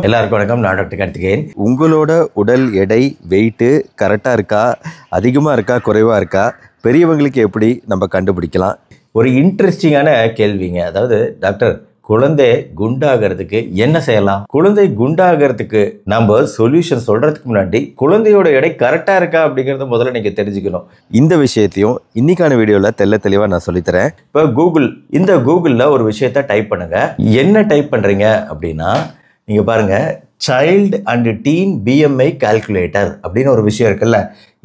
எல்லாருக்கும் வணக்கம். நான் டாக்டர் கார்த்திகேயன். உங்களோட உடல் எடை வெயிட்டு கரெக்டாக இருக்கா, அதிகமாக இருக்கா, குறைவாக இருக்கா, பெரியவங்களுக்கு எப்படி நம்ம கண்டுபிடிக்கலாம்? ஒரு இன்ட்ரெஸ்டிங்கான கேள்விங்க. அதாவது டாக்டர், குழந்தை குண்டாகிறதுக்கு என்ன செய்யலாம்? குழந்தை குண்டாகிறதுக்கு நம்ம சொல்யூஷன் சொல்றதுக்கு முன்னாடி குழந்தையோட எடை கரெக்டாக இருக்கா அப்படிங்கிறத முதல்ல நீங்கள் தெரிஞ்சுக்கணும். இந்த விஷயத்தையும் இன்னைக்கான வீடியோவில் தெளிவாக நான் சொல்லித்தரேன். இப்போ கூகுளில் ஒரு விஷயத்த டைப் பண்ணுங்க. என்ன டைப் பண்ணுறீங்க அப்படின்னா, நீங்கள் பாருங்கள், child and teen BMI calculator அப்படின்னு ஒரு விஷயம் இருக்குல்ல,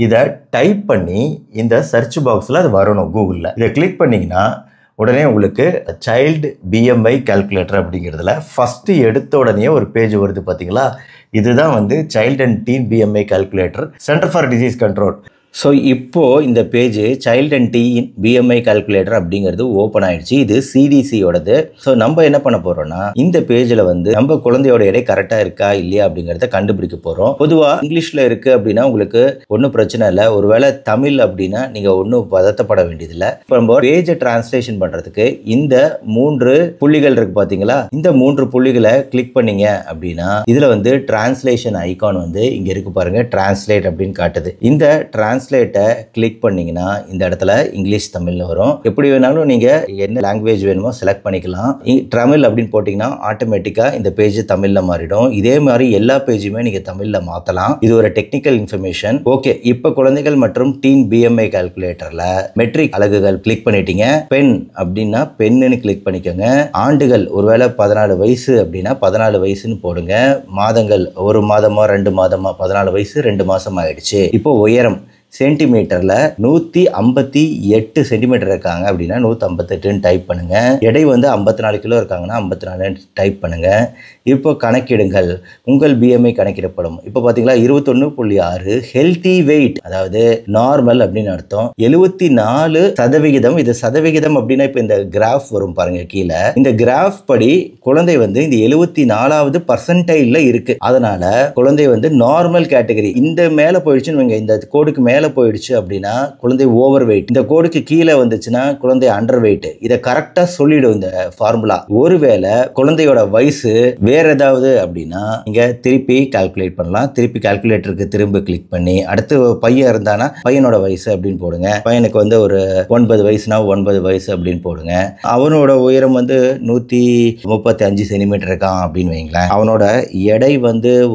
இதை டைப் பண்ணி இந்த சர்ச் பாக்ஸில் அது வரணும். கூகுளில் இதை கிளிக் பண்ணிங்கன்னா உடனே உங்களுக்கு சைல்டு பிஎம்ஐ கால்குலேட்டர் அப்படிங்கிறதுல ஃபஸ்ட்டு எடுத்த உடனே ஒரு பேஜ் வருது பார்த்தீங்களா? இதுதான் child and teen BMI calculator, center for disease control. So இப்போது இந்த page child and teen BMI calculator அப்படிங்கிறது ஓப்பன் ஆயிடுச்சு. இது சிடிசியோடது. ஸோ நம்ம என்ன பண்ண போகிறோம்னா, இந்த பேஜில் நம்ம குழந்தையோட எடை கரெக்டாக இருக்கா இல்லையா அப்படிங்கிறத கண்டுபிடிக்க போகிறோம். பொதுவாக இங்கிலீஷில் இருக்குது அப்படின்னா உங்களுக்கு ஒன்றும் பிரச்சனை இல்லை. ஒருவேளை தமிழ் அப்படின்னா நீங்கள் ஒன்றும் பதட்டப்பட வேண்டியதில்லை. இப்போ நம்ம பேஜை டிரான்ஸ்லேஷன் பண்ணுறதுக்கு இந்த 3 புள்ளிகள் இருக்குது பார்த்தீங்களா? இந்த 3 புள்ளிகளை கிளிக் பண்ணீங்க அப்படின்னா இதில் டிரான்ஸ்லேஷன் ஐகான் இங்கே இருக்குது பாருங்கள், டிரான்ஸ்லேட் அப்படின்னு காட்டுது. இந்த டிரான்ஸ்லேட்டை கிளிக் பண்ணீங்கன்னா இந்த இடத்துல இங்கிலீஷ் தமிழ்னு வரும். எப்படி வேணாலும் நீங்கள் என்ன லாங்குவேஜ் வேணுமோ செலக்ட் பண்ணிக்கலாம். தமிழ் அப்படின்னு போட்டிங்கன்னா ஆட்டோமேட்டிக்காக இந்த பேஜ் தமிழில் மாறிடும். இதே மாதிரி எல்லா பேஜுமே நீங்கள் தமிழில் மாற்றலாம். இது ஒரு டெக்னிக்கல் இன்ஃபர்மேஷன். ஓகே, இப்போ குழந்தைகள் மற்றும் டீன் பிஎம்ஐ கால்குலேட்டரில் மெட்ரிக் அலகுகள் கிளிக் பண்ணிட்டீங்க. பெண் அப்படின்னா பெண்ணுன்னு கிளிக் பண்ணிக்கோங்க. ஆண்டுகள் ஒருவேளை 14 வயசு அப்படின்னா 14 வயசுன்னு போடுங்க. மாதங்கள் 1 மாதமா 2 மாதமா 14 வயசு 2 மாதம் ஆயிடுச்சு. இப்போ உயரம் சென்டிமீட்டரில் 158 சென்டிமீட்டர் இருக்காங்க அப்படின்னா 158ன்னு டைப் பண்ணுங்க. எடை 54 கிலோ இருக்காங்கன்னா 54 டைப் பண்ணுங்க. இப்போ கணக்கிடுங்கள், உங்கள் பிஎம்ஐ கணக்கிடப்படும். இப்போ பார்த்தீங்களா 21.6 ஹெல்த்தி வெயிட், அதாவது நார்மல் அப்படின்னு அர்த்தம். 74%. இது சதவிகிதம் அப்படின்னா இப்போ இந்த கிராஃப் வரும் பாருங்க கீழே. இந்த கிராஃப் படி குழந்தை இந்த 74வது பர்சன்டைல்ல இருக்கு. அதனால குழந்தை நார்மல் கேட்டகரி. இந்த மேலே போயிடுச்சுன்னு, இந்த கோடுக்கு மேலே போயிடுச்சு அப்படின்னா குழந்தை ஓவர் வெயிட். இந்த கோடுக்கு கீழே வந்துச்சுன்னா குழந்தை அண்டர் வெயிட். இதை கரெக்டாக சொல்லிடும் இந்த ஃபார்முலா. ஒருவேளை குழந்தையோட வயசு வேற ஏதாவது அப்படின்னா நீங்க திருப்பி கால்குலேட் பண்ணலாம். திருப்பி கால்குலேட்டருக்கு திரும்ப கிளிக் பண்ணி அடுத்து பையன் இருந்தானா பையனோட வயசு அப்படின்னு போடுங்க. பையனுக்கு ஒரு 9 வயசுனா 9 வயசு அப்படின்னு போடுங்க. அவனோட உயரம் 135 சென்டிமீட்டர் இருக்கான் அப்படின்னு வைங்களேன். அவனோட எடை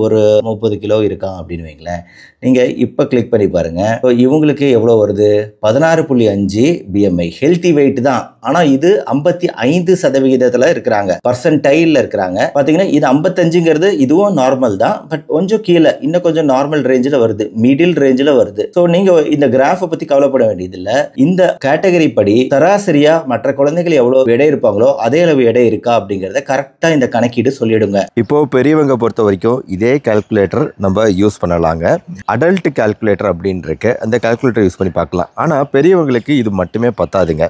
ஒரு 30 கிலோ இருக்கான் அப்படின்னு வைங்களேன். நீங்க இப்ப கிளிக் பண்ணி பாருங்க. இவங்களுக்கு எவ்வளவு வருது? 16.5 பிஎம்ஐ. ஹெல்த்தி வெயிட் தான், ஆனா இது 55% இருக்கிறாங்க, பர்சன்டைல்ல இருக்கிறாங்க. பாத்தீங்கன்னா இது 55ங்கிறது இதுவும் நார்மல் தான், பட் கொஞ்சம் கீழே, இன்னும் கொஞ்சம் நார்மல் ரேஞ்சில் வருது, மிடில் ரேஞ்சில் வருது. ஸோ நீங்க இந்த கிராஃபை பத்தி கவலைப்பட வேண்டியது இல்லை. இந்த கேட்டகரி படி சராசரியா மற்ற குழந்தைகள் எவ்வளவு எடை இருப்பாங்களோ அதே அளவு எடை இருக்கா அப்படிங்கறத கரெக்டா இந்த கணக்கீடு சொல்லிடுங்க. இப்போ பெரியவங்க பொறுத்த வரைக்கும் இதே கால்குலேட்டர் நம்ம யூஸ் பண்ணலாங்க. அடல்ட் கால்குலேட்டர் அப்படின்னு இருக்கு, அந்த கால்குலேட்டர் யூஸ் பண்ணி பார்க்கலாம். ஆனால் பெரியவங்களுக்கு இது மட்டுமே பத்தாதுங்க.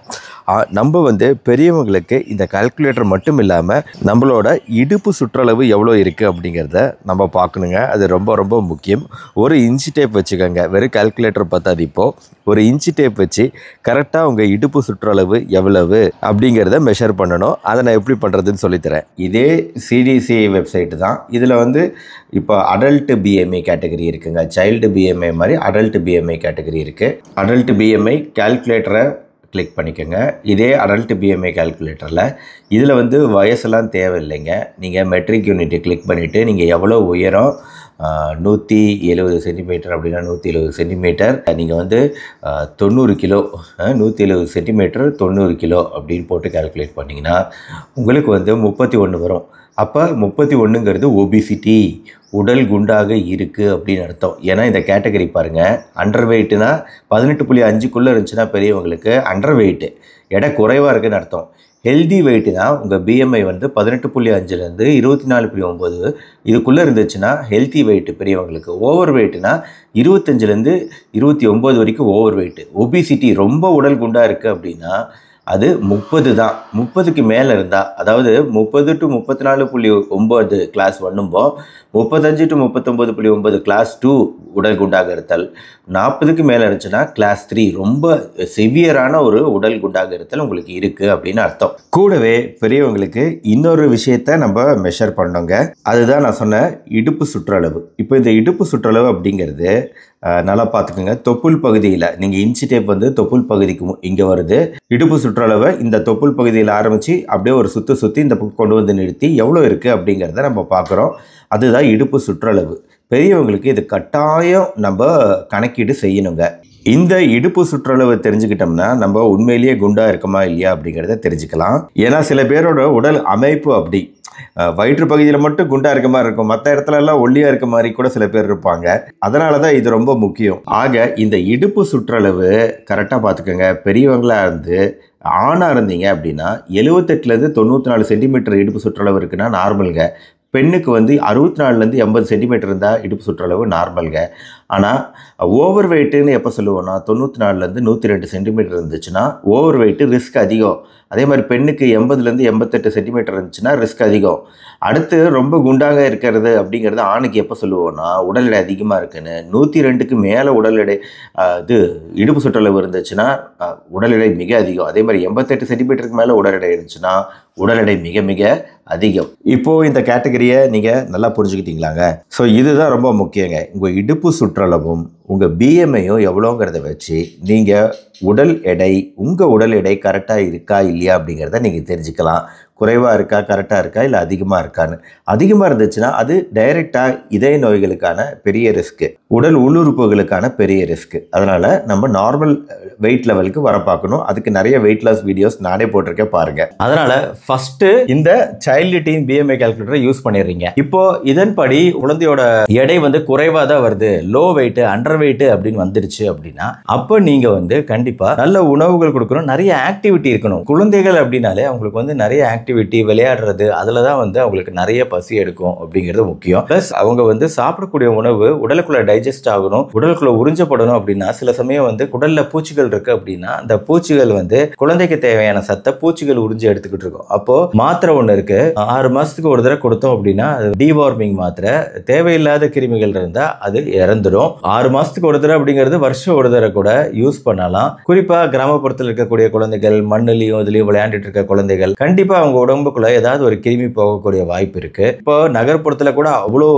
நம்ம பெரியவங்களுக்கு இந்த கால்குலேட்டர் மட்டும் இல்லாமல் நம்மளோட இடுப்பு சுற்றளவு எவ்வளோ இருக்குது அப்படிங்கிறத நம்ம பார்க்கணுங்க. அது ரொம்ப ரொம்ப முக்கியம். ஒரு இன்ச்சு டேப் வச்சுக்கோங்க. வெறும் கால்குலேட்டர் பத்தாது. இப்போது ஒரு இன்ச்சு டேப் வச்சு கரெக்டாக உங்கள் இடுப்பு சுற்றளவு எவ்வளவு அப்படிங்கிறத மெஷர் பண்ணணும். அதை நான் எப்படி பண்ணுறதுன்னு சொல்லித்தரேன். இதே சிடிசி வெப்சைட்டு தான். இதில் இப்போ அடல்ட் பிஎம்ஐ கேட்டகரி இருக்குங்க. சைல்டு பிஎம்ஐ மாதிரி அடல்ட் பிஎம்ஐ கேட்டகரி இருக்குது. அடல்ட் பிஎம்ஐ கால்குலேட்டரை கிளிக் பண்ணிக்கோங்க. இதே அடல்ட் பிஎம்ஐ கால்குலேட்டரில் இதில் வயசெல்லாம் தேவையில்லைங்க. நீங்கள் மெட்ரிக் யூனிட்டை கிளிக் பண்ணிவிட்டு நீங்கள் எவ்வளோ உயரம், 170 சென்டிமீட்டர் அப்படின்னா 170 சென்டிமீட்டர், நீங்கள் 90 கிலோ, 170 சென்டிமீட்டர் 90 கிலோ அப்படின்னு போட்டு கால்குலேட் பண்ணிங்கன்னா உங்களுக்கு 31 வரும். அப்போ 31ங்கிறது ஒபிசிட்டி, உடல் குண்டாக இருக்குது அப்படின்னு அர்த்தம். ஏன்னா இந்த கேட்டகரி பாருங்கள், அண்டர் வெயிட்னா 18.5க்குள்ளே இருந்துச்சுன்னா பெரியவங்களுக்கு அண்டர் வெயிட்டு, எடை குறைவாக இருக்குதுன்னு அர்த்தம். ஹெல்தி வெயிட்டுனா உங்கள் பிஎம்ஐ 18.5லேருந்து 24.9 இதுக்குள்ளே இருந்துச்சுன்னா ஹெல்த்தி வெயிட்டு பெரியவங்களுக்கு. ஓவர் வெயிட்டுனா 25லேருந்து 29 வரைக்கும் ஓவர் வெயிட்டு. ஒபிசிட்டி ரொம்ப உடல் குண்டாக இருக்குது அப்படின்னா அது 30 தான். 30க்கு மேலே இருந்தால், அதாவது 30 to 34.9 கிளாஸ் 1 35 to 39.9 கிளாஸ் 2 உடல் குண்டாக இருத்தல், 40க்கு மேலே இருந்துச்சுன்னா கிளாஸ் 3 ரொம்ப சிவியரான ஒரு உடல் குண்டாக இருத்தல் உங்களுக்கு இருக்குது அப்படின்னு அர்த்தம். கூடவே பெரியவங்களுக்கு இன்னொரு விஷயத்தை நம்ம மெஷர் பண்ணோங்க. அதுதான் நான் சொன்ன இடுப்பு சுற்றளவு. இப்போ இந்த இடுப்பு சுற்றளவு அப்படிங்கிறது நல்லா பார்த்துக்கோங்க. தொப்புள் பகுதியில் நீங்கள் இன்ச்சி டேப் வந்து தொப்புள் பகுதிக்கு இங்கே வருது. இடுப்பு சுற்றளவை இந்த தொப்புள் பகுதியில் ஆரம்பித்து அப்படியே ஒரு சுற்றி இந்த பக்கம் கொண்டு வந்து நிறுத்தி எவ்வளோ இருக்குது அப்படிங்கிறத நம்ம பார்க்குறோம். அதுதான் இடுப்பு சுற்றளவு. பெரியவங்களுக்கு இது கட்டாயம் நம்ம கணக்கீடு செய்யணுங்க. இந்த இடுப்பு சுற்றளவு தெரிஞ்சுக்கிட்டோம்னா நம்ம உண்மையிலேயே குண்டாக இருக்கமா இல்லையா அப்படிங்கிறத தெரிஞ்சுக்கலாம். ஏன்னா சில பேரோட உடல் அமைப்பு அப்படி வயிற்று பகுதியில் மட்டும் குண்டா இருக்க மாதிரி இருக்கும், மற்ற இடத்துல எல்லாம் ஒல்லியா இருக்க மாதிரி கூட சில பேர் இருப்பாங்க. அதனால தான் இது ரொம்ப முக்கியம். ஆக இந்த இடுப்பு சுற்றளவு கரெக்டாக பார்த்துக்கோங்க. பெரியவங்களா இருந்து ஆணாக இருந்தீங்க அப்படின்னா 78லேருந்து 94 சென்டிமீட்டர் இடுப்பு சுற்றளவு இருக்குன்னா நார்மலுங்க. பெண்ணுக்கு வந்து 64லேருந்து 80 சென்டிமீட்டர் இருந்தால் இடுப்பு சுற்றளவு நார்மலுங்க. ஆனால் ஓவர் வெயிட்டுன்னு எப்போ சொல்லுவோன்னா 94லேருந்து 102 சென்டிமீட்டர் இருந்துச்சுன்னா ஓவர் வெயிட்டு ரிஸ்க் அதிகம். அதே மாதிரி பெண்ணுக்கு 80லேருந்து 88 சென்டிமீட்டர் இருந்துச்சுன்னா ரிஸ்க் அதிகம். அடுத்து ரொம்ப குண்டாக இருக்கிறது அப்படிங்கிறது ஆணுக்கு எப்போ சொல்லுவோன்னா உடல் எடை அதிகமாக இருக்குன்னு. 102க்கு மேலே உடல் எடை இடுப்பு சுற்றளவு இருந்துச்சுன்னா உடல் எடை மிக அதிகம். அதே மாதிரி 88 சென்டிமீட்டருக்கு மேலே உடல் எடை இருந்துச்சுன்னா உடல் எடை மிக மிக அதிகம். இப்போது இந்த கேட்டகரியை நீங்கள் நல்லா புரிஞ்சுக்கிட்டீங்களாங்க. ஸோ இதுதான் ரொம்ப முக்கியங்க. உங்கள் இடுப்பு சுற்றளவும் உங்கள் பிஎம்ஐயும் எவ்வளோங்கிறத வச்சு நீங்கள் உங்கள் உடல் எடை கரெக்டாக இருக்கா இல்லையா அப்படிங்கிறத நீங்கள் தெரிஞ்சுக்கலாம். குறைவாக இருக்கா, கரெக்டாக இருக்கா, இல்லை அதிகமாக இருக்கான்னு. அதிகமாக இருந்துச்சுன்னா அது டைரெக்டாக இதய நோய்களுக்கான பெரிய ரிஸ்க்கு, உடல் உள்ளுறுப்புகளுக்கான பெரிய ரிஸ்க்கு. அதனால் நம்ம நார்மல் வெயிட் லெவலுக்கு வர பார்க்கணும். அதுக்கு நிறைய வெயிட் லாஸ் வீடியோஸ் நானே போட்டிருக்கேன் பாருங்கள். அதனால் ஃபஸ்ட்டு இந்த சைல்டு டீன் பிஎம்ஐ கால்குலேட்டரை யூஸ் பண்ணிடுறீங்க. இப்போ இதன்படி குழந்தையோட எடை வந்து குறைவாக தான் வருது, லோ வெயிட்டு, அண்டர் வெயிட்டு அப்படின்னு வந்துடுச்சு அப்படின்னா அப்போ நீங்கள் வந்து கண்டிப்பாக நல்ல உணவுகள் கொடுக்கணும், நிறைய ஆக்டிவிட்டி இருக்கணும். குழந்தைகள் அப்படின்னாலே அவங்களுக்கு வந்து நிறைய ஆக்டிவிட்டி, விளையாடுறது, அதில் தான் வந்து அவங்களுக்கு நிறைய பசி எடுக்கும் அப்படிங்கிறது முக்கியம். ப்ளஸ் அவங்க வந்து சாப்பிடக்கூடிய உணவு உடலுக்குள்ள டைஜஸ்ட் ஆகணும், உடலுக்குள்ள உறிஞ்சப்படணும். அப்படின்னா சில சமயம் வந்து குடல்ல பூச்சிகள் இருக்கு அப்படின்னா அந்த பூச்சிகள் வந்து குழந்தைக்கு தேவையான சத்தை பூச்சிகள் உறிஞ்சி எடுத்துக்கிட்டு இருக்கும். அப்போ மாத்திரை ஒன்று இருக்கு, 6 மாசத்துக்கு ஒரு தடவை கொடுத்தோம் அப்படின்னா டிவார்மிங் மாத்திரை. தேவையில்லாத கிருமிகள் இருந்தால் அது இறந்துடும். 6 மாசத்துக்கு ஒரு தடவை அப்படிங்கிறது வருஷம் ஒரு தடவை கூட யூஸ் பண்ணலாம். குறிப்பா கிராமப்புறத்தில் இருக்கக்கூடிய குழந்தைகள், மண்ணுலையும் இதுலயும் விளையாண்டுட்டு இருக்க குழந்தைகள் கண்டிப்பா அவங்க உடம்புக்குள்ள ஏதாவது ஒரு கிருமி போகக்கூடிய வாய்ப்பு இருக்கு. இப்போ நகர்ப்புறத்துல கூட அவ்வளோ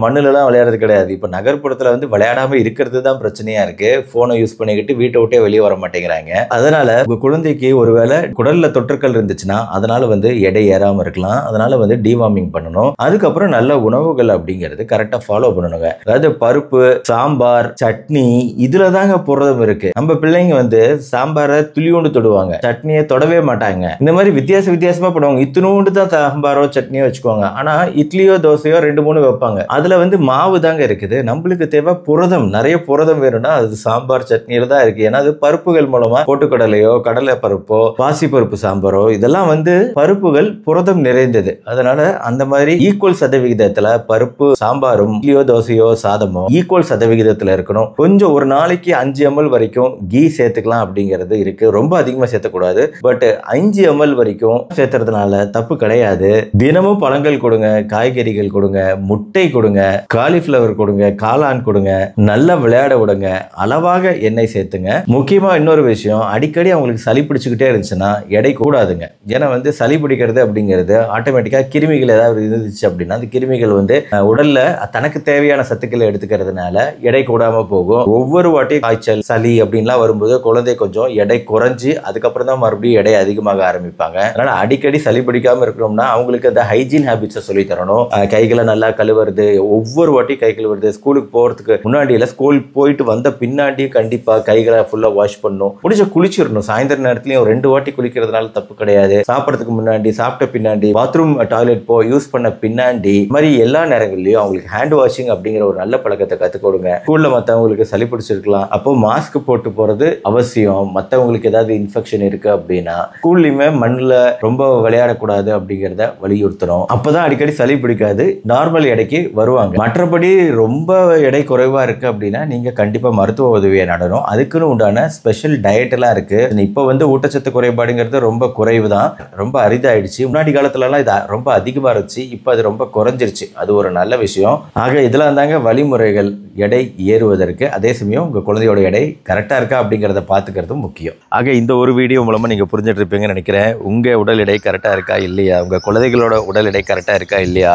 மண்ணுல எல்லாம் விளையாடுறது கிடையாது. இப்போ நகர்ப்புறத்துல வந்து விளையாடாம இருக்கிறது தான் பிரச்சனையா இருக்கு. போனை யூஸ் பண்ணிக்கிட்டு வீட்டை விட்டே வெளியே வர மாட்டேங்கிறாங்க. அதனால உங்க குழந்தைக்கு ஒருவேளை குடல்ல தொற்றுக்கள் இருந்துச்சுன்னா அதனால வந்து எடை ஏறாம இருக்கலாம். அதனால வந்து டிவார்மிங் பண்ணணும். அதுக்கப்புறம் நல்ல உணவுகள் அப்படிங்கிறது கரெக்டா ஃபாலோ பண்ணணுங்க. அதாவது பருப்பு, சாம்பார், சட்னி, இதுல தாங்க புரதம் இருக்கு. நம்ம பிள்ளைங்க வந்து சாம்பாரை துளியோண்டு தொடுவாங்க, சட்னியை தொடவே மாட்டாங்க. இந்த மாதிரி வித்தியாசமா பண்ணுவாங்க. இத்தினோண்டு தான் சாம்பாரோ சட்னியோ வச்சுக்குவாங்க. ஆனா இட்லியோ தோசையோ 2-3 வைப்பாங்க. அதுல வந்து மாவு தாங்க இருக்குது. நம்மளுக்கு தேவை புரதம். நிறைய புரதம் வேணும்னா அது சாம்பார் சட்னியில தான் இருக்கு. ஏன்னா அது பருப்புகள் மூலமா பொட்டுக்கடலையோ, கடலை பருப்போ, பாசி பருப்பு சாம்பாரோ இதெல்லாம் வந்து பருப்புகள் புரதம் நிறைந்தது. அதனால அந்த மாதிரி ஈக்குவல் சதவிகிதத்துல பருப்பு சாம்பாரும் இட்லியோ தோசையோ சாதமோ ஈக்குவல் சதவிகிதத்துல இருக்கணும். கொஞ்சம் ஒரு நாளைக்கு 5 ml வரைக்கும் கீ சேர்த்துக்கலாம் அப்படிங்கிறது இருக்கு. ரொம்ப அதிகமா சேர்த்தக்கூடாது. பட் 5 ml வரைக்கும் சேர்த்துறதுனால தப்பு கிடையாது. தினமும் பழங்கள் கொடுங்க, காய்கறிகள் கொடுங்க, முட்டை கொடுங்க, காலிஃபிளவர் கொடுங்க, காளான் கொடுங்க, நல்லா விளையாட விடுங்க, அளவாக எண்ணெய் சேர்த்துங்க. முக்கியமா இன்னொரு விஷயம், அடிக்கடி அவங்களுக்கு சளி பிடிச்சுக்கிட்டே இருந்துச்சுன்னா எடை கூடாதுங்க. ஏன்னா வந்து சளி பிடிக்கிறது அப்படிங்கிறது ஆட்டோமேட்டிக்கா கிருமிகள் ஏதாவது இருந்துச்சு அப்படின்னா அந்த கிருமிகள் வந்து உடல்ல தனக்கு தேவையான சத்துக்களை எடுத்துக்கிறதுனால எடை கூடாம போகும். ஒவ்வொரு வாட்டியும் காய்ச்சல், சளி அப்படின்லாம் வரும்போது குழந்தை கொஞ்சம் எடை குறைஞ்சு அதுக்கப்புறம் தான் மறுபடியும் எடை அதிகமாக ஆரம்பிப்பாங்க. அதனால அடிக்கடி சளி பிடிக்காம இருக்கணும்னா அவங்களுக்கு அந்த ஹைஜீன் ஹேபிட்ஸை சொல்லி தரணும். கைகளை நல்லா கழுவுறது, ஒவ்வொரு வாட்டி கை கழுவுறது, ஸ்கூலுக்கு போறதுக்கு முன்னாடி இல்ல ஸ்கூல் போயிட்டு வந்த பின்னாடி கண்டிப்பா கைகளை ஃபுல்லா வாஷ் பண்ணணும். முடிஞ்ச குளிச்சிடணும். சாயந்தர நேரத்துலயும் 2 வாட்டி குளிக்கிறதுனால தப்பு கிடையாது. சாப்பிடறதுக்கு முன்னாடி, சாப்பிட்ட பின்னாடி, பாத்ரூம் டாய்லெட் யூஸ் பண்ண பின்னாடி, மாதிரி எல்லா நேரங்கள்லயும் அவங்களுக்கு ஹேண்ட் வாஷிங் அப்படிங்கிற ஒரு நல்ல பழக்கத்தை கத்துக் கொடுங்க. ஸ்கூல்ல மத்தவங்களுக்கு சளி பிடிச்சிருக்கலாம், அப்போ மாஸ்க் போட்டு போறது அவசியம். மத்தவங்களுக்கு ஏதாவது இன்ஃபெக்ஷன் இருக்கு அப்படின்னா ஸ்கூல்லையுமே மண்ணில் ரொம்ப விளையாட விளையாடக்கூடாது அப்படிங்கிறத வலியுறுத்தணும். அப்பதான் அடிக்கடி சளி பிடிக்காது, நார்மல் எடைக்கு வருவாங்க. மற்றபடி ரொம்ப எடை குறைவா இருக்கு அப்படின்னா நீங்க கண்டிப்பா மருத்துவ உதவியை நாடணும். அதுக்குன்னு உண்டான ஸ்பெஷல் டயட் எல்லாம் இருக்கு. இப்போ வந்து ஊட்டச்சத்து குறைபாடுங்கிறது ரொம்ப குறைவு தான், ரொம்ப அரிதாயிடுச்சு. முன்னாடி காலத்துலலாம் இது ரொம்ப அதிகமாக இருந்துச்சு, இப்போ அது ரொம்ப குறைஞ்சிருச்சு. அது ஒரு நல்ல விஷயம். ஆக இதெல்லாம் தாங்க வழிமுறைகள் எடை ஏறுவதற்கு. அதே சமயம் உங்கள் குழந்தையோட எடை கரெக்டாக இருக்கா அப்படிங்கிறத பார்த்துக்கிறதும் முக்கியம். ஆக இந்த ஒரு வீடியோ மூலமாக நீங்கள் புரிஞ்சுட்டு இருப்பீங்கன்னு நினைக்கிறேன். உங்கள் உடல் எடை கரெக்டாக இருக்கா இல்லையா, உங்கள் குழந்தைகளோட உடல் எடை கரெக்டாக இருக்கா இல்லையா,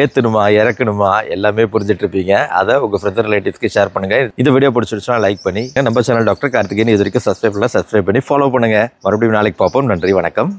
ஏற்றணுமா இறக்கணுமா எல்லாமே புரிஞ்சுட்டு இருப்பீங்க. அதை உங்கள் ஃப்ரெண்ட்ஸ் ரிலேட்டிவ்ஸ்க்கு ஷேர் பண்ணுங்கள். இந்த வீடியோ பிடிச்சிருச்சுன்னா லைக் பண்ணி நம்ம சேனல் டாக்டர் கார்த்திகேயன் இது வரைக்கும் சப்ஸ்கிரைப் பண்ணி ஃபாலோ பண்ணுங்கள். மறுபடியும் நாளைக்கு பார்ப்போம். நன்றி, வணக்கம்.